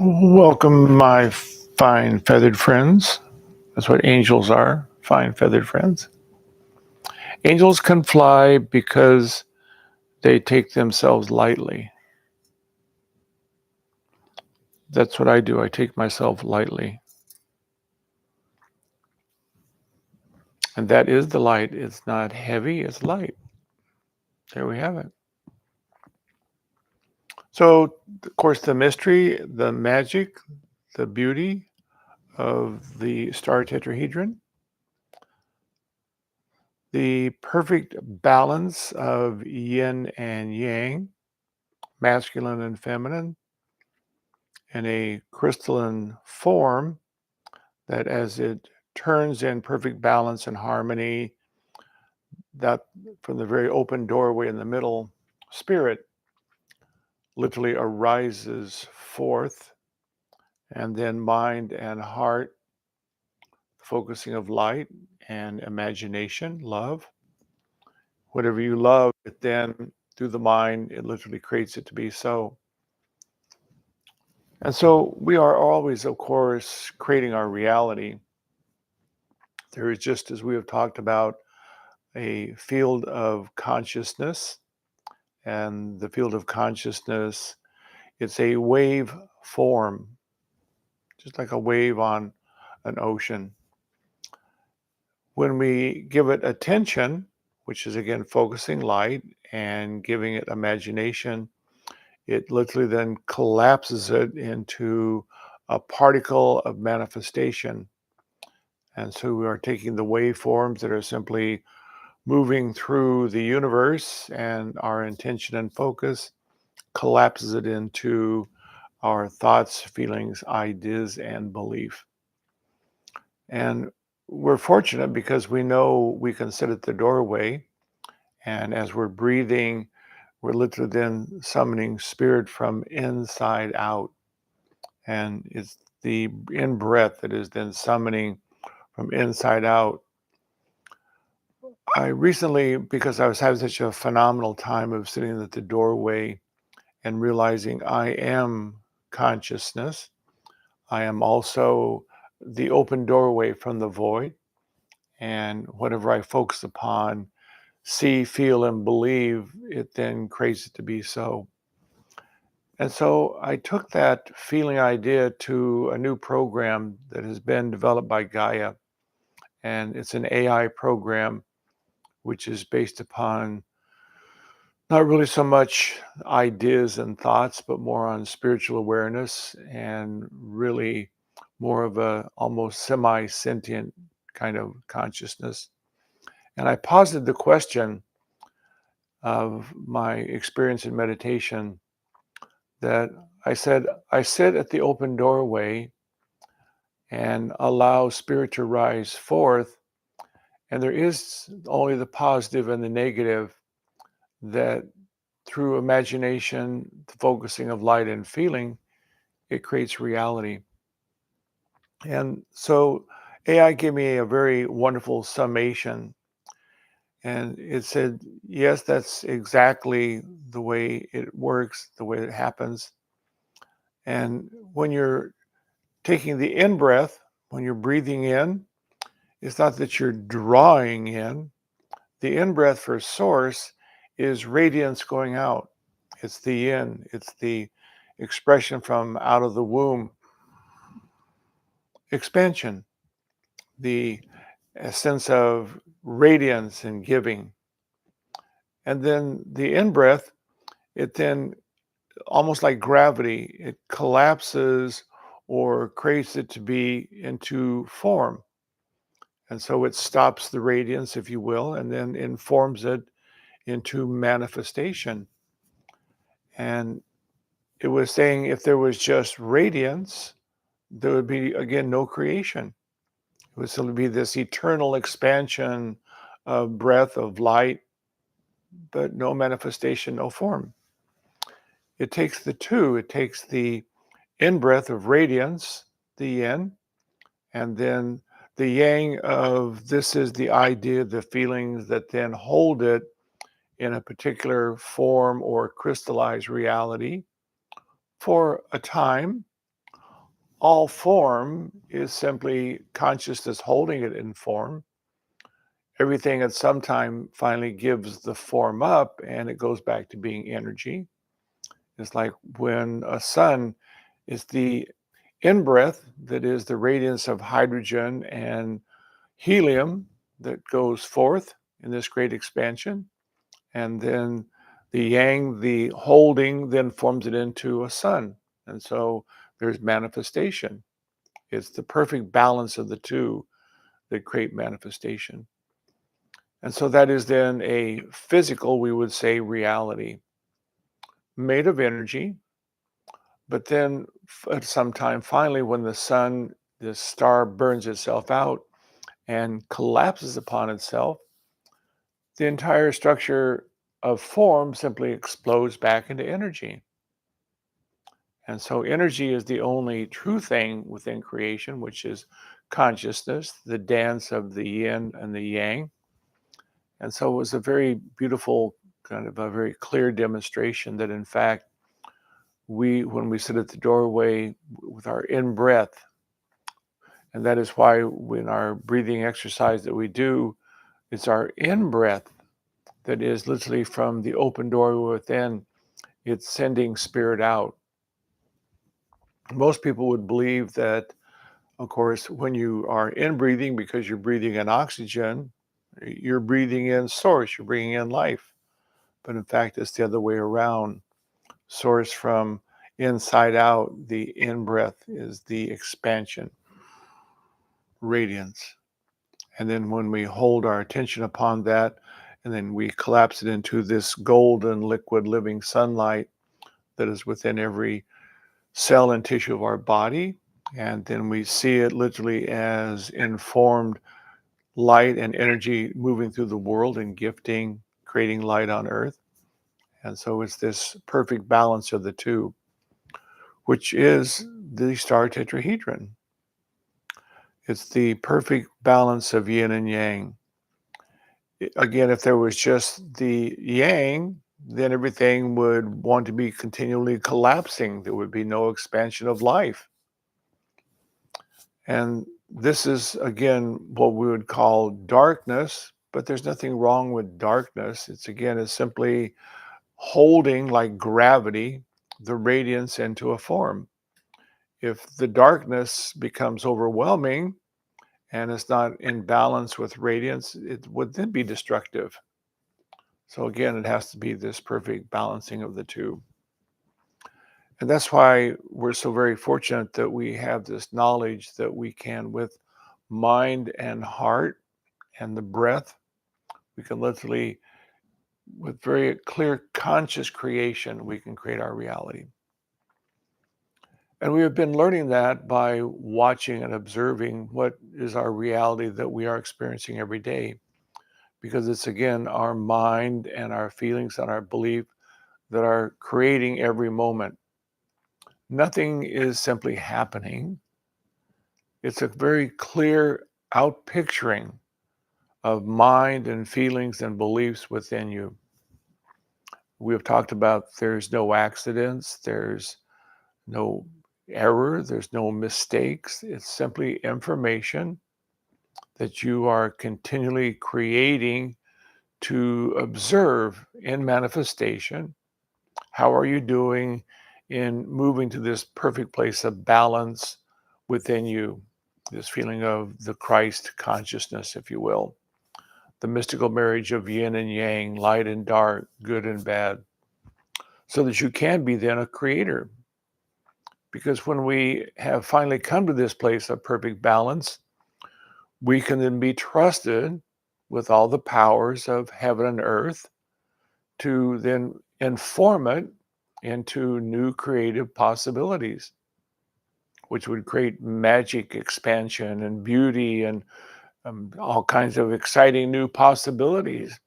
Welcome, my fine feathered friends. That's what angels are, fine feathered friends. Angels can fly because they take themselves lightly. That's what I do. I take myself lightly. And that is the light. It's not heavy, it's light. There we have it. So, of course, the mystery, the magic, the beauty of the star tetrahedron, the perfect balance of yin and yang, masculine and feminine, in a crystalline form that as it turns in perfect balance and harmony, that from the very open doorway in the middle, spirit literally arises forth, and then mind and heart, focusing of light and imagination, love. Whatever you love, it then through the mind, it literally creates it to be so. And so we are always, of course, creating our reality. There is, just as we have talked about, a field of consciousness, and the field of consciousness, it's a wave form, just like a wave on an ocean. When we give it attention, which is again focusing light and giving it imagination, it literally then collapses it into a particle of manifestation. And so we are taking the waveforms that are simply moving through the universe, and our intention and focus collapses it into our thoughts, feelings, ideas, and belief. And we're fortunate because we know we can sit at the doorway, and as we're breathing, we're literally then summoning spirit from inside out. And it's the in breath that is then summoning from inside out. I recently, because I was having such a phenomenal time of sitting at the doorway and realizing I am consciousness, I am also the open doorway from the void. And whatever I focus upon, see, feel, and believe, it then creates it to be so. And so I took that feeling idea to a new program that has been developed by Gaia. And it's an AI program which is based upon not really so much ideas and thoughts, but more on spiritual awareness, and really more of a almost semi-sentient kind of consciousness. And I posited the question of my experience in meditation that I said, I sit at the open doorway and allow spirit to rise forth. And there is only the positive and the negative, that through imagination, the focusing of light and feeling, it creates reality. And so AI gave me a very wonderful summation. And it said, yes, that's exactly the way it works, the way it happens. And when you're taking the in breath, when you're breathing in, it's not that you're drawing in. The in breath for source is radiance going out. It's the in, it's the expression from out of the womb, expansion, the sense of radiance and giving. And then the in breath, it then almost like gravity, it collapses or creates it to be into form. And so it stops the radiance, if you will, and then informs it into manifestation. And it was saying if there was just radiance, there would be, again, no creation. It would still be this eternal expansion of breath, of light, but no manifestation, no form. It takes the two. It takes the in breath of radiance, the yin, and then the yang of this is the idea, the feelings that then hold it in a particular form or crystallized reality for a time, all form is simply consciousness holding it in form. Everything at some time finally gives the form up and it goes back to being energy. It's like when a sun is the in breath, that is the radiance of hydrogen and helium that goes forth in this great expansion. And then the yang, the holding, then forms it into a sun. And so there's manifestation. It's the perfect balance of the two that create manifestation. And so that is then a physical, we would say, reality made of energy. But then at some time, finally, when the sun, the star burns itself out and collapses upon itself, the entire structure of form simply explodes back into energy. And so energy is the only true thing within creation, which is consciousness, the dance of the yin and the yang. And so it was a very beautiful, kind of a very clear demonstration that in fact, when we sit at the doorway with our in breath, and that is why when our breathing exercise that we do, it's our in breath that is literally from the open door within, it's sending spirit out. Most people would believe that, of course, when you are in breathing, because you're breathing in oxygen, you're breathing in source, you're bringing in life. But in fact, it's the other way around. Source from inside out, the in breath is the expansion, radiance. And then when we hold our attention upon that, and then we collapse it into this golden liquid living sunlight that is within every cell and tissue of our body. And then we see it literally as informed light and energy moving through the world and gifting, creating light on earth. And so it's this perfect balance of the two, which is the star tetrahedron. It's the perfect balance of yin and yang. Again, if there was just the yang, then everything would want to be continually collapsing. There would be no expansion of life. And this is, again, what we would call darkness, but there's nothing wrong with darkness. It's simply holding, like gravity, the radiance into a form. If the darkness becomes overwhelming and it's not in balance with radiance, it would then be destructive. So again, it has to be this perfect balancing of the two. And that's why we're so very fortunate that we have this knowledge that we can, with mind and heart and the breath, we can literally, with very clear conscious creation, we can create our reality. And we have been learning that by watching and observing what is our reality that we are experiencing every day. Because it's, again, our mind and our feelings and our belief that are creating every moment. Nothing is simply happening. It's a very clear outpicturing of mind and feelings and beliefs within you. We have talked about there's no accidents, there's no error, there's no mistakes. It's simply information that you are continually creating to observe in manifestation. How are you doing in moving to this perfect place of balance within you? This feeling of the Christ consciousness, if you will, the mystical marriage of yin and yang, light and dark, good and bad, so that you can be then a creator. Because when we have finally come to this place of perfect balance, we can then be trusted with all the powers of heaven and earth to then inform it into new creative possibilities, which would create magic expansion and beauty and all kinds of exciting new possibilities.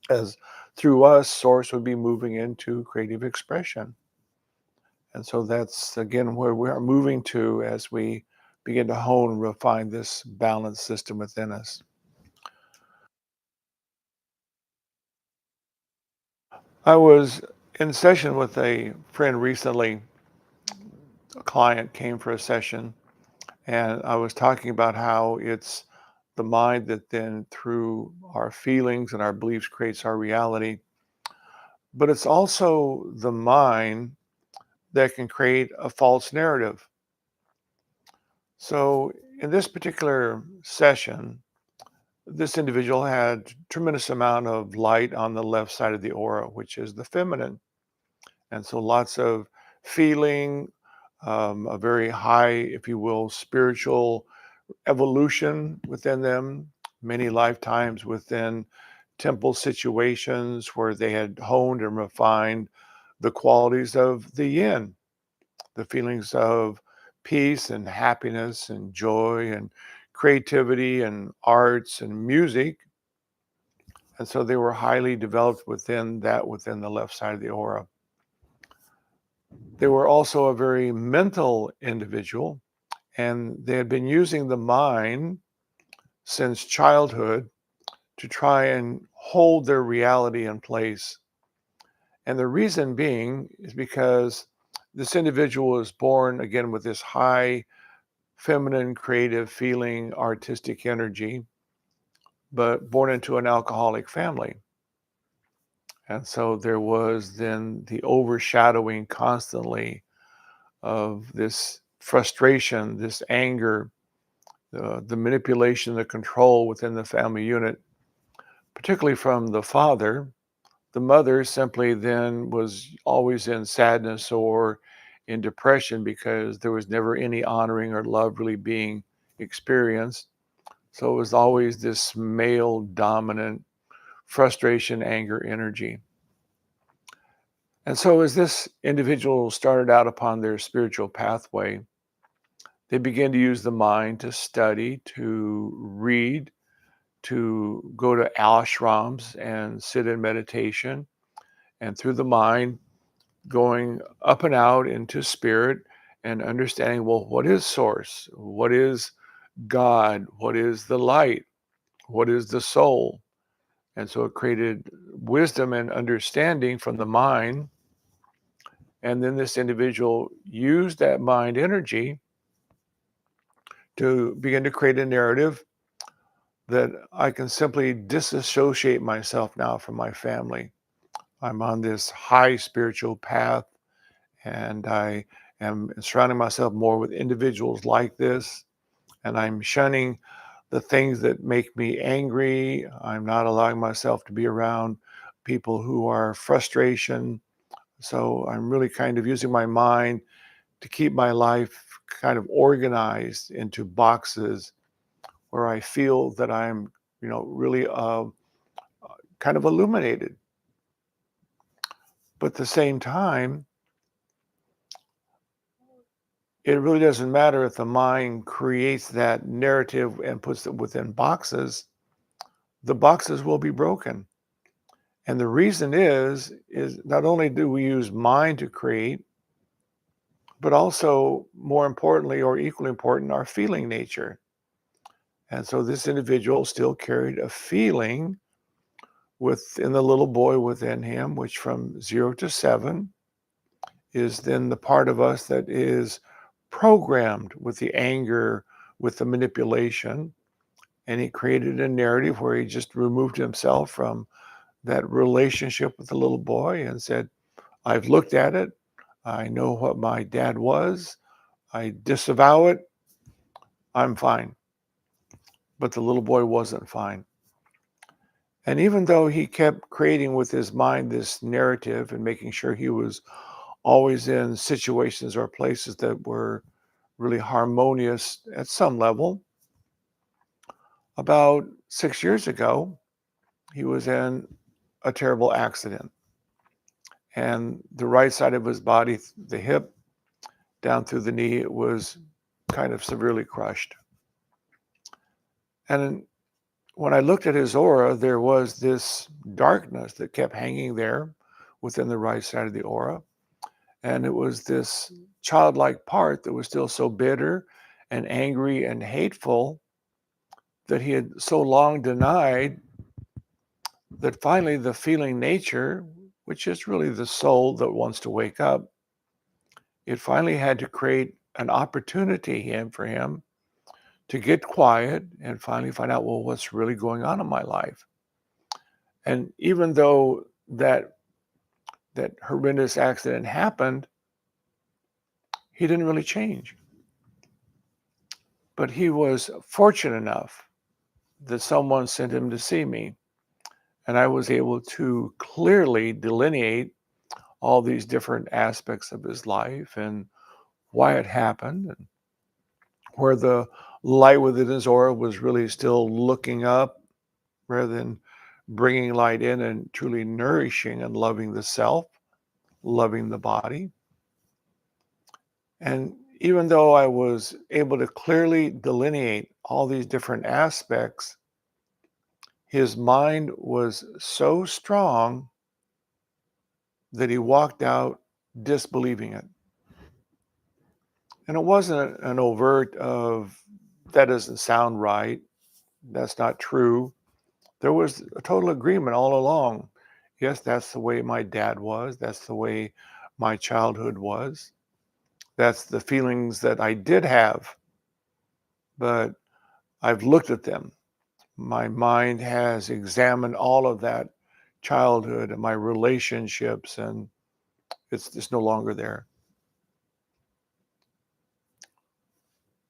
As through us, Source would be moving into creative expression. And so that's, again, where we are moving to as we begin to hone and refine this balanced system within us. I was in session with a friend recently a client came for a session, and I was talking about how it's the mind that then, through our feelings and our beliefs, creates our reality. But it's also the mind that can create a false narrative. So, in this particular session, this individual had tremendous amount of light on the left side of the aura, which is the feminine. And so lots of feeling, a very high, if you will, spiritual evolution within them, many lifetimes within temple situations where they had honed and refined the qualities of the yin, the feelings of peace and happiness and joy and creativity and arts and music. And so they were highly developed within that, within the left side of the aura. They were also a very mental individual, and they had been using the mind since childhood to try and hold their reality in place. And the reason being is because this individual was born again with this high feminine, creative, feeling, artistic energy, but born into an alcoholic family. And so there was then the overshadowing constantly of this frustration, this anger, the manipulation, the control within the family unit, particularly from the father. The mother simply then was always in sadness or in depression because there was never any honoring or love really being experienced. So it was always this male dominant frustration, anger, energy. And so as this individual started out upon their spiritual pathway, they began to use the mind to study, to read, to go to ashrams and sit in meditation, and through the mind, going up and out into spirit and understanding, well, what is source? What is God? What is the light? What is the soul? And so it created wisdom and understanding from the mind. And then this individual used that mind energy to begin to create a narrative that I can simply disassociate myself now from my family. I'm on this high spiritual path, and I am surrounding myself more with individuals like this, and I'm shunning the things that make me angry. I'm not allowing myself to be around people who are frustration. So I'm really kind of using my mind to keep my life kind of organized into boxes where I feel that I'm, really kind of illuminated. But at the same time, it really doesn't matter if the mind creates that narrative and puts it within boxes, the boxes will be broken. And the reason is not only do we use mind to create, but also more importantly, or equally important, our feeling nature. And so this individual still carried a feeling within the little boy within him, which from 0 to 7 is then the part of us that is programmed with the anger, with the manipulation. And he created a narrative where he just removed himself from that relationship with the little boy and said, I've looked at it. I know what my dad was. I disavow it. I'm fine. But the little boy wasn't fine. And even though he kept creating with his mind this narrative and making sure he was always in situations or places that were really harmonious at some level, about 6 years ago, he was in a terrible accident. And the right side of his body, the hip down through the knee, it was kind of severely crushed. And when I looked at his aura, there was this darkness that kept hanging there within the right side of the aura. And it was this childlike part that was still so bitter and angry and hateful that he had so long denied, that finally the feeling nature, which is really the soul that wants to wake up, it finally had to create an opportunity for him to get quiet and finally find out, well, what's really going on in my life. And even though that horrendous accident happened, he didn't really change. But he was fortunate enough that someone sent him to see me, and I was able to clearly delineate all these different aspects of his life and why it happened, and where the light within his aura was really still looking up rather than bringing light in and truly nourishing and loving the self, loving the body. And even though I was able to clearly delineate all these different aspects, his mind was so strong that he walked out disbelieving it. And it wasn't an overt of, that doesn't sound right, that's not true. There was a total agreement all along. Yes, that's the way my dad was. That's the way my childhood was. That's the feelings that I did have. But I've looked at them. My mind has examined all of that childhood and my relationships, and it's just no longer there.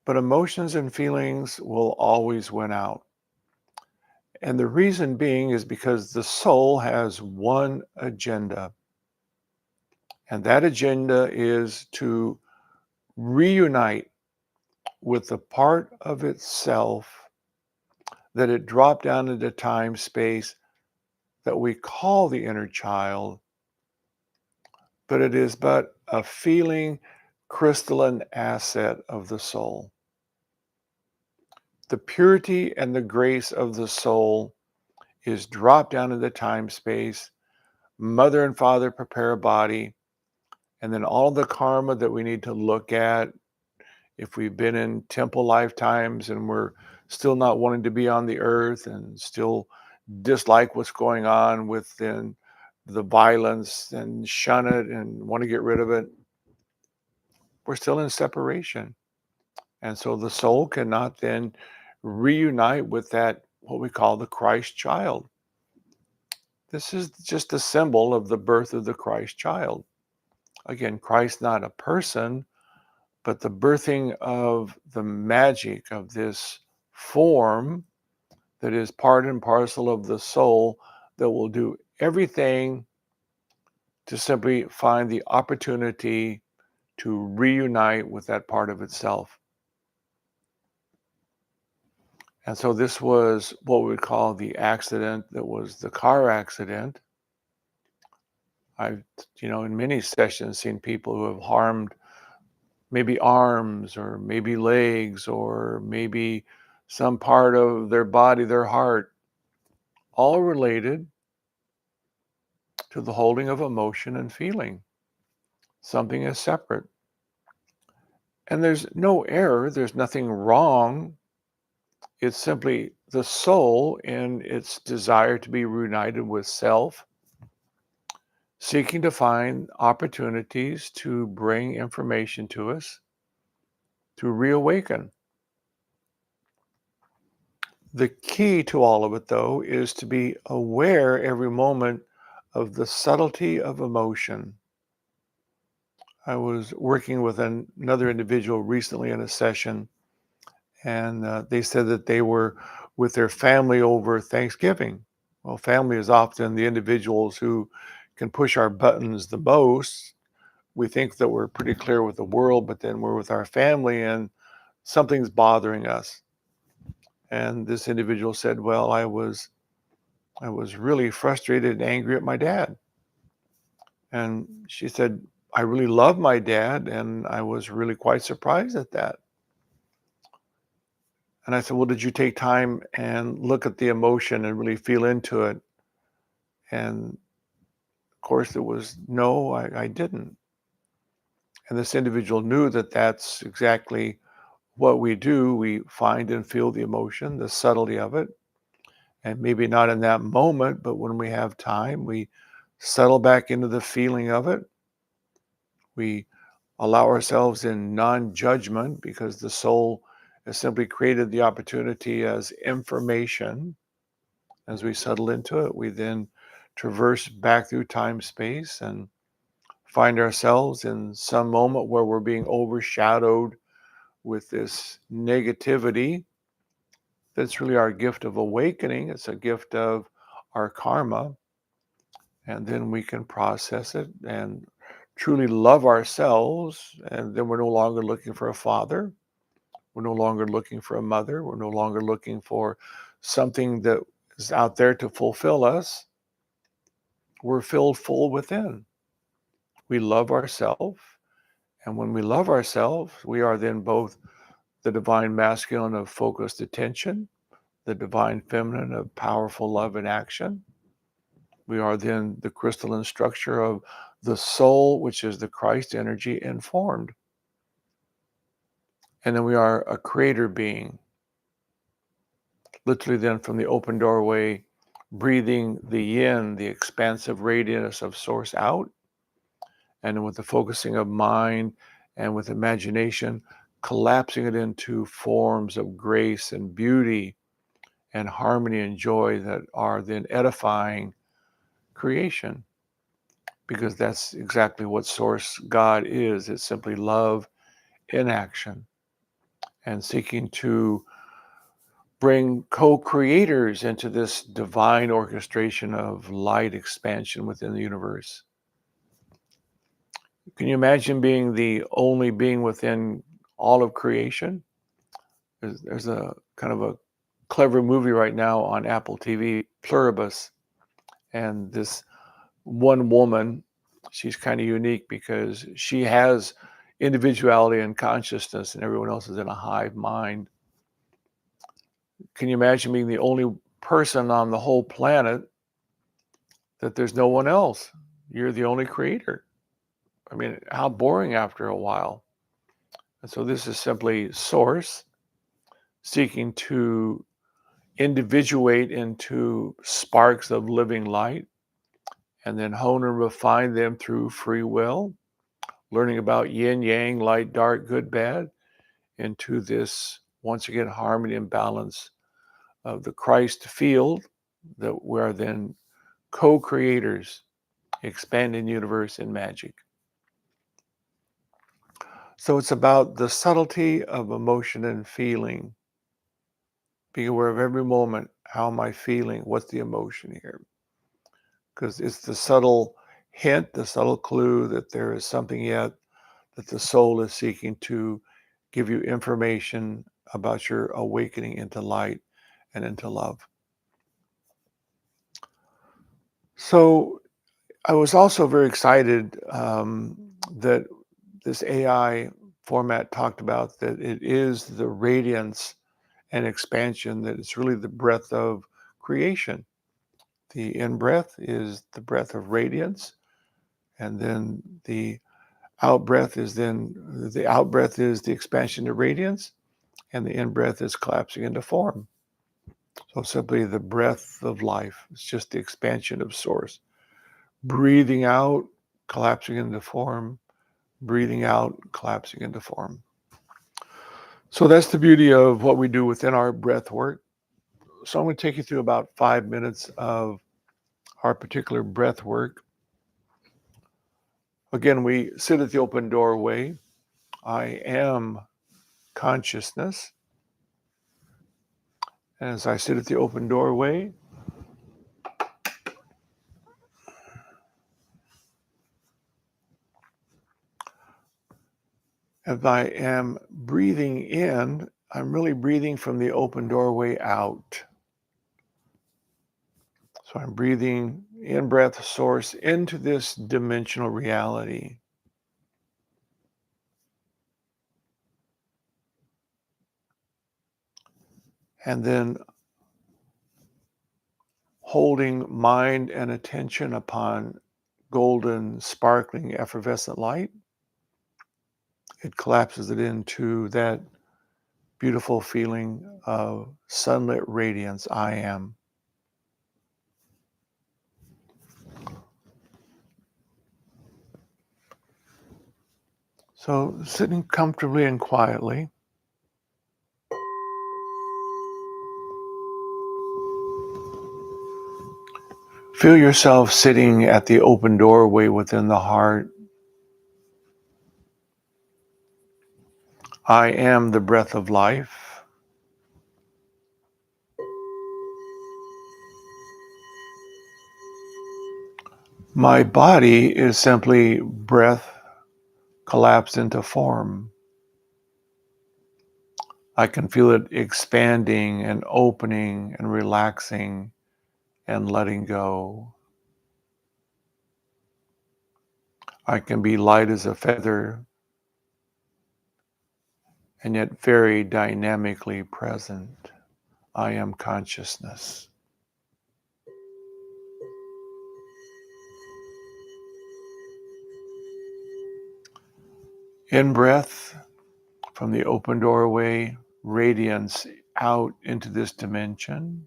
But emotions and feelings will always win out. And the reason being is because the soul has one agenda. And that agenda is to reunite with the part of itself that it dropped down into time space that we call the inner child, but it is but a feeling crystalline asset of the soul. The purity and the grace of the soul is dropped down into time space. Mother and father prepare a body, and then all the karma that we need to look at. If we've been in temple lifetimes and we're still not wanting to be on the earth and still dislike what's going on within the violence and shun it and want to get rid of it, we're still in separation. And so the soul cannot then reunite with that, what we call the Christ child. This is just a symbol of the birth of the Christ child. Again, Christ not a person, but the birthing of the magic of this form that is part and parcel of the soul that will do everything to simply find the opportunity to reunite with that part of itself. And so this was what we would call the accident that was the car accident. I've, in many sessions seen people who have harmed maybe arms or maybe legs or maybe some part of their body, their heart, all related to the holding of emotion and feeling. Something is separate. And there's no error, there's nothing wrong. It's simply the soul in its desire to be reunited with self, seeking to find opportunities to bring information to us to reawaken. The key to all of it, though, is to be aware every moment of the subtlety of emotion. I was working with another individual recently in a session, and they said that they were with their family over Thanksgiving. Well, family is often the individuals who can push our buttons the most. We think that we're pretty clear with the world, but then we're with our family and something's bothering us. And this individual said, well, I was really frustrated and angry at my dad. And she said, I really love my dad, and I was really quite surprised at that. And I said, well, did you take time and look at the emotion and really feel into it? And of course, it was no, I didn't. And this individual knew that that's exactly what we do. We find and feel the emotion, the subtlety of it. And maybe not in that moment, but when we have time, we settle back into the feeling of it. We allow ourselves in non-judgment, because the soul has simply created the opportunity as information. As we settle into it, we then traverse back through time, space, and find ourselves in some moment where we're being overshadowed with this negativity. That's really our gift of awakening. It's a gift of our karma. And then we can process it and truly love ourselves. And then we're no longer looking for a father. We're no longer looking for a mother. We're no longer looking for something that is out there to fulfill us. We're filled full within. We love ourselves. And when we love ourselves, we are then both the divine masculine of focused attention, the divine feminine of powerful love and action. We are then the crystalline structure of the soul, which is the Christ energy informed. And then we are a creator being, literally then from the open doorway, breathing the yin, the expansive radiance of source out. And then with the focusing of mind and with imagination, collapsing it into forms of grace and beauty and harmony and joy that are then edifying creation, because that's exactly what Source God is. It's simply love in action and seeking to bring co-creators into this divine orchestration of light expansion within the universe. Can you imagine being the only being within all of creation? There's a kind of a clever movie right now on Apple TV, Pluribus, and this one woman, she's kind of unique because she has individuality and consciousness, and everyone else is in a hive mind. Can you imagine being the only person on the whole planet that there's no one else? You're the only creator. I mean, how boring after a while. And so this is simply Source seeking to individuate into sparks of living light and then hone and refine them through free will, learning about yin, yang, light, dark, good, bad, into this, once again, harmony and balance of the Christ field that we're then co-creators, expanding the universe in magic. So it's about the subtlety of emotion and feeling. Be aware of every moment. How am I feeling? What's the emotion here? Because it's the subtle hint, the subtle clue that there is something yet that the soul is seeking to give you information about your awakening into light and into love. So I was also very excited that this AI format talked about that it is the radiance and expansion, that it's really the breath of creation. The in breath is the breath of radiance, and then the out breath is the expansion to radiance, and the in breath is collapsing into form. So simply the breath of life. It's just the expansion of source. Breathing out, collapsing into form. Breathing out, collapsing into form. So that's the beauty of what we do within our breath work. So I'm going to take you through about 5 minutes of our particular breath work. Again, we sit at the open doorway. I am consciousness. As I sit at the open doorway, if I am breathing in, I'm really breathing from the open doorway out. So I'm breathing in breath source into this dimensional reality. And then holding mind and attention upon golden, sparkling, effervescent light. It collapses it into that beautiful feeling of sunlit radiance, I am. So, sitting comfortably and quietly, feel yourself sitting at the open doorway within the heart. I am the breath of life. My body is simply breath collapsed into form. I can feel it expanding and opening and relaxing and letting go. I can be light as a feather and yet very dynamically present. I am consciousness. In breath from the open doorway, radiance out into this dimension.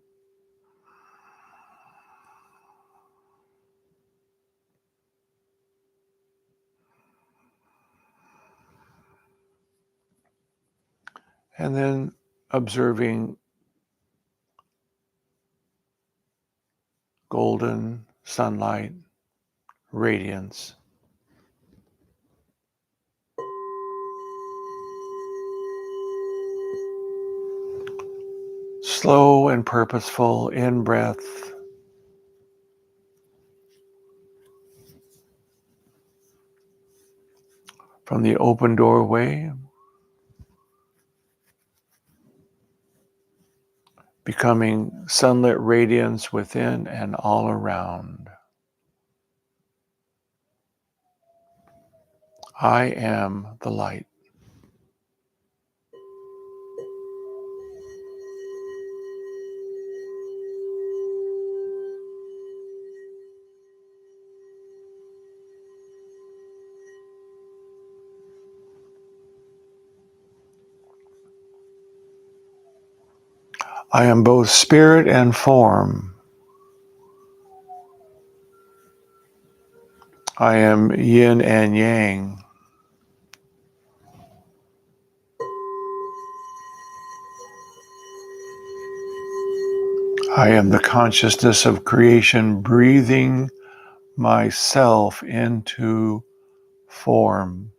And then observing golden sunlight, radiance. Slow and purposeful in breath. From the open doorway, becoming sunlit radiance within and all around. I am the light. I am both spirit and form. I am yin and yang. I am the consciousness of creation breathing myself into form.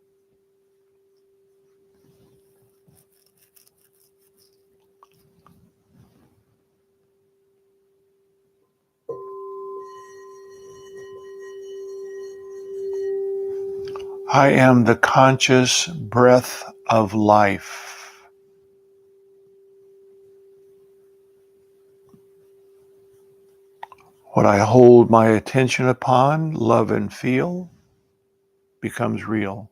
I am the conscious breath of life. What I hold my attention upon, love and feel, becomes real.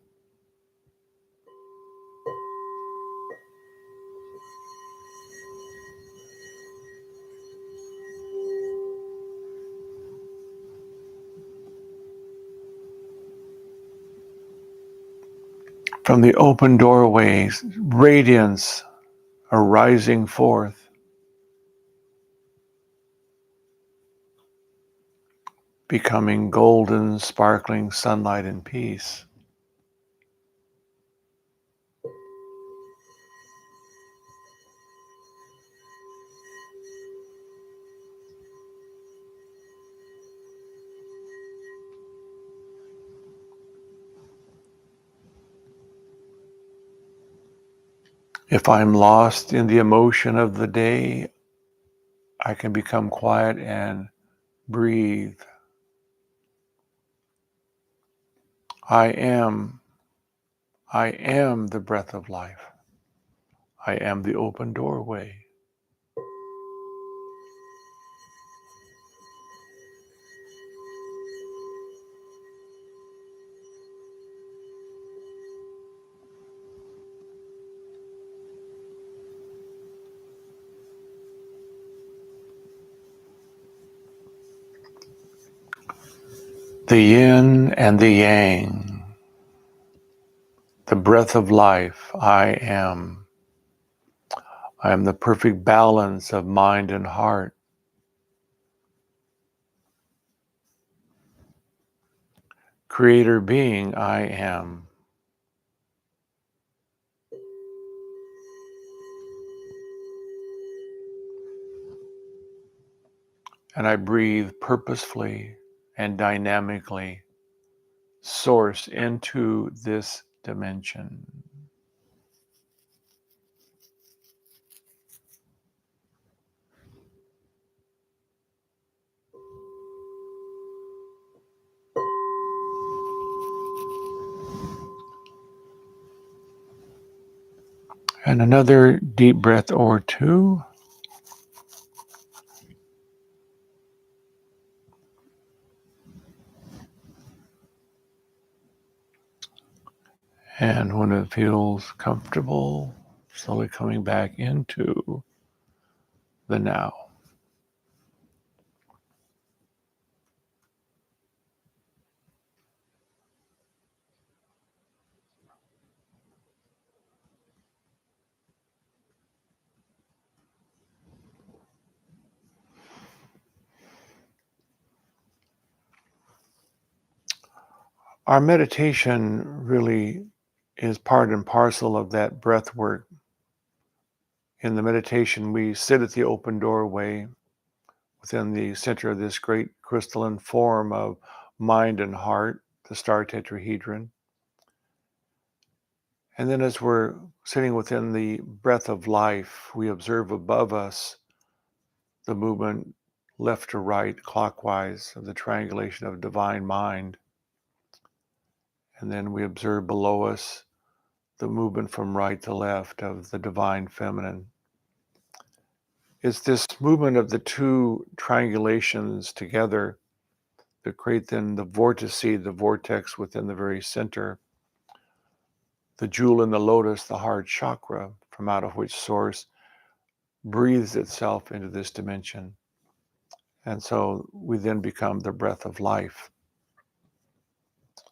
From the open doorways, radiance arising forth, becoming golden, sparkling sunlight and peace. If I'm lost in the emotion of the day, I can become quiet and breathe. I am the breath of life. I am the open doorway. The yin and the yang, the breath of life, I am. I am the perfect balance of mind and heart. Creator being, I am. And I breathe purposefully and dynamically, source into this dimension. And another deep breath or two. And when it feels comfortable, slowly coming back into the now. Our meditation really is part and parcel of that breath work. In the meditation, we sit at the open doorway within the center of this great crystalline form of mind and heart, the star tetrahedron. And then as we're sitting within the breath of life, we observe above us the movement left to right, clockwise, of the triangulation of divine mind. And then we observe below us the movement from right to left of the divine feminine. It's this movement of the two triangulations together that create then the vortice, the vortex within the very center, the jewel in the lotus, the heart chakra, from out of which source breathes itself into this dimension. And so we then become the breath of life.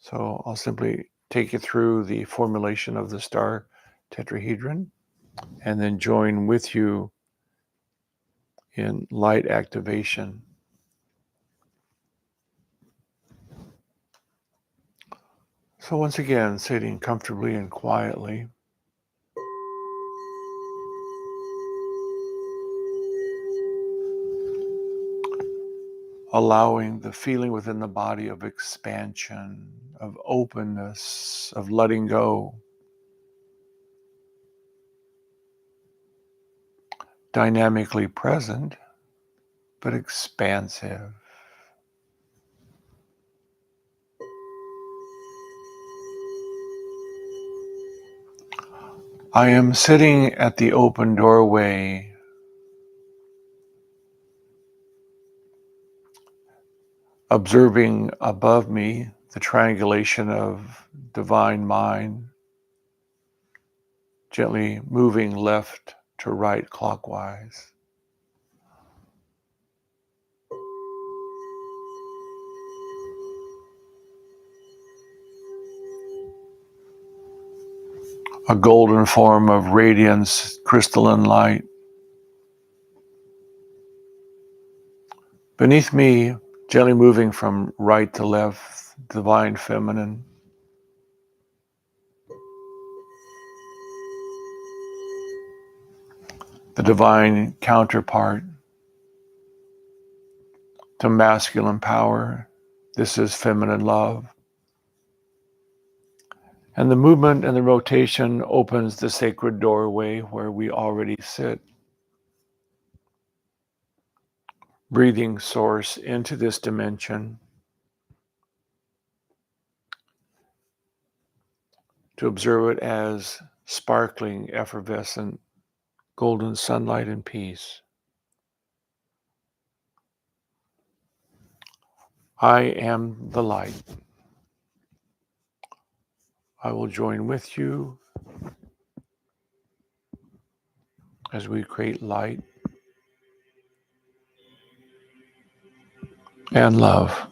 So I'll simply take you through the formulation of the star tetrahedron and then join with you in light activation. So once again, sitting comfortably and quietly, allowing the feeling within the body of expansion, of openness, of letting go, dynamically present, but expansive. I am sitting at the open doorway, observing above me the triangulation of divine mind, gently moving left to right clockwise. A golden form of radiance, crystalline light. Beneath me, gently moving from right to left, divine feminine. The divine counterpart to masculine power. This is feminine love. And the movement and the rotation opens the sacred doorway where we already sit. Breathing source into this dimension to observe it as sparkling, effervescent, golden sunlight and peace. I am the light. I will join with you as we create light and love.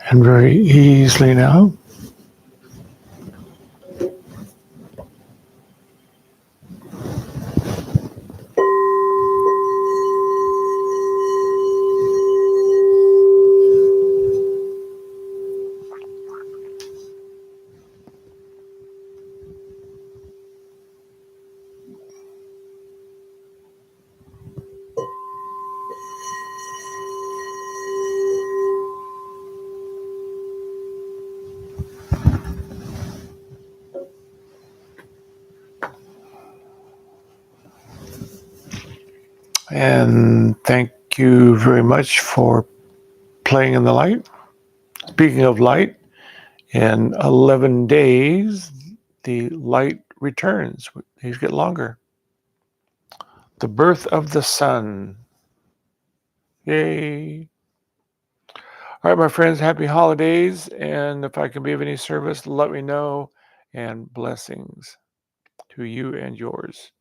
and very easily now. And thank you very much for playing in the light. Speaking of light, in 11 days, the light returns. These get longer. The birth of the sun. Yay. All right, my friends, happy holidays. And if I can be of any service, let me know. And blessings to you and yours.